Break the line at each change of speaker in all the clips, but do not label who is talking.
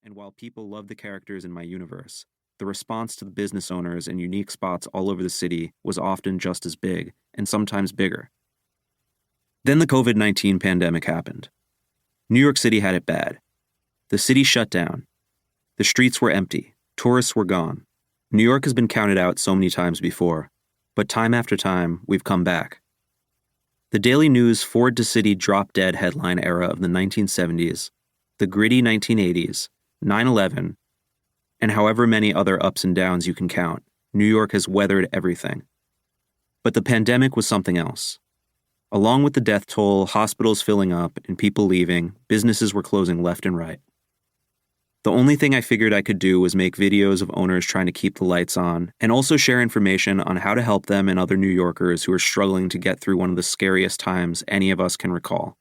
and while people love the characters in my universe, the response to the business owners and unique spots all over the city was often just as big, and sometimes bigger. Then the COVID-19 pandemic happened. New York City had it bad. The city shut down. The streets were empty. Tourists were gone. New York has been counted out so many times before, but time after time, we've come back. The Daily News Ford to City drop-dead headline era of the 1970s, the gritty 1980s, 9/11, and however many other ups and downs you can count, New York has weathered everything. But the pandemic was something else. Along with the death toll, hospitals filling up, and people leaving, businesses were closing left and right. The only thing I figured I could do was make videos of owners trying to keep the lights on, and also share information on how to help them and other New Yorkers who are struggling to get through one of the scariest times any of us can recall.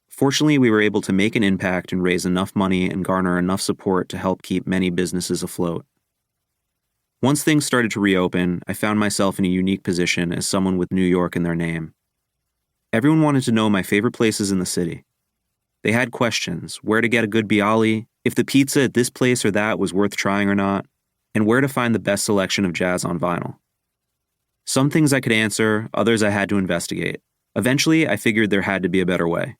Fortunately, we were able to make an impact and raise enough money and garner enough support to help keep many businesses afloat. Once things started to reopen, I found myself in a unique position as someone with New York in their name. Everyone wanted to know my favorite places in the city. They had questions: where to get a good bialy, if the pizza at this place or that was worth trying or not, and where to find the best selection of jazz on vinyl. Some things I could answer, others I had to investigate. Eventually, I figured there had to be a better way.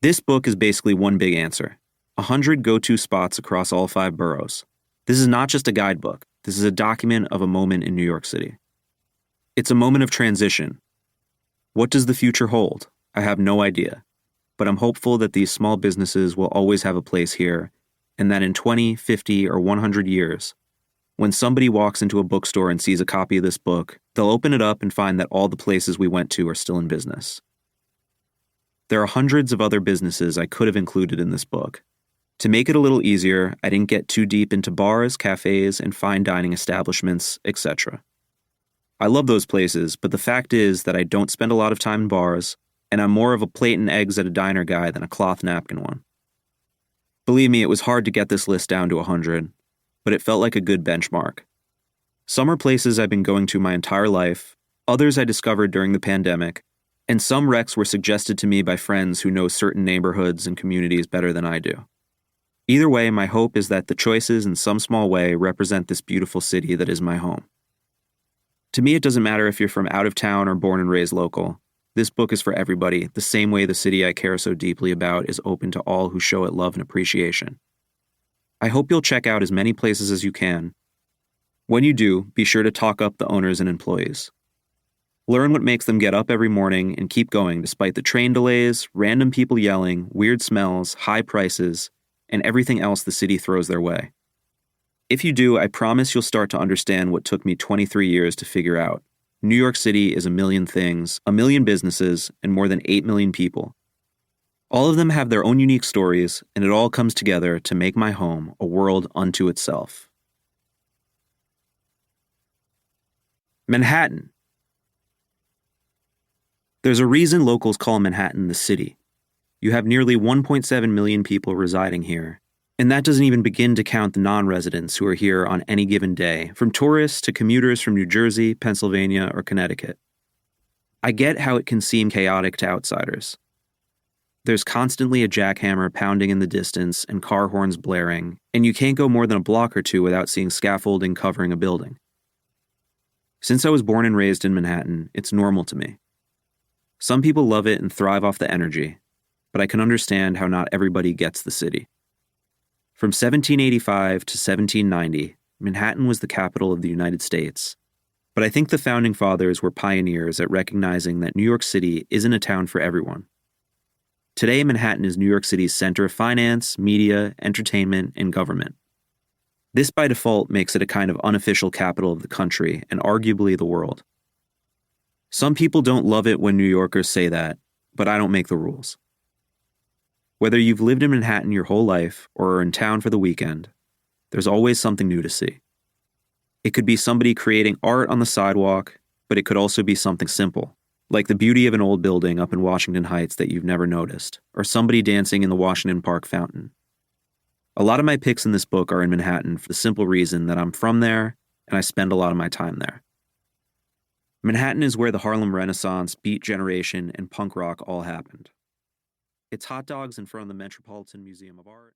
This book is basically one big answer: 100 go-to spots across all 5 boroughs. This is not just a guidebook. This is a document of a moment in New York City. It's a moment of transition. What does the future hold? I have no idea. But I'm hopeful that these small businesses will always have a place here, and that in 20, 50, or 100 years, when somebody walks into a bookstore and sees a copy of this book, they'll open it up and find that all the places we went to are still in business. There are hundreds of other businesses I could have included in this book. To make it a little easier, I didn't get too deep into bars, cafes, and fine dining establishments, etc. I love those places, but the fact is that I don't spend a lot of time in bars, and I'm more of a plate and eggs at a diner guy than a cloth napkin one. Believe me, it was hard to get this list down to 100, but it felt like a good benchmark. Some are places I've been going to my entire life, others I discovered during the pandemic, and some recs were suggested to me by friends who know certain neighborhoods and communities better than I do. Either way, my hope is that the choices in some small way represent this beautiful city that is my home. To me, it doesn't matter if you're from out of town or born and raised local. This book is for everybody, the same way the city I care so deeply about is open to all who show it love and appreciation. I hope you'll check out as many places as you can. When you do, be sure to talk up the owners and employees. Learn what makes them get up every morning and keep going despite the train delays, random people yelling, weird smells, high prices, and everything else the city throws their way. If you do, I promise you'll start to understand what took me 23 years to figure out. New York City is a million things, a million businesses, and more than 8 million people. All of them have their own unique stories, and it all comes together to make my home a world unto itself. Manhattan. There's a reason locals call Manhattan the city. You have nearly 1.7 million people residing here, and that doesn't even begin to count the non-residents who are here on any given day, from tourists to commuters from New Jersey, Pennsylvania, or Connecticut. I get how it can seem chaotic to outsiders. There's constantly a jackhammer pounding in the distance and car horns blaring, and you can't go more than a block or two without seeing scaffolding covering a building. Since I was born and raised in Manhattan, it's normal to me. Some people love it and thrive off the energy, but I can understand how not everybody gets the city. From 1785 to 1790, Manhattan was the capital of the United States, but I think the Founding Fathers were pioneers at recognizing that New York City isn't a town for everyone. Today, Manhattan is New York City's center of finance, media, entertainment, and government. This by default makes it a kind of unofficial capital of the country and arguably the world. Some people don't love it when New Yorkers say that, but I don't make the rules. Whether you've lived in Manhattan your whole life or are in town for the weekend, there's always something new to see. It could be somebody creating art on the sidewalk, but it could also be something simple, like the beauty of an old building up in Washington Heights that you've never noticed, or somebody dancing in the Washington Park fountain. A lot of my picks in this book are in Manhattan for the simple reason that I'm from there and I spend a lot of my time there. Manhattan is where the Harlem Renaissance, Beat Generation, and punk rock all happened. It's hot dogs in front of the Metropolitan Museum of Art.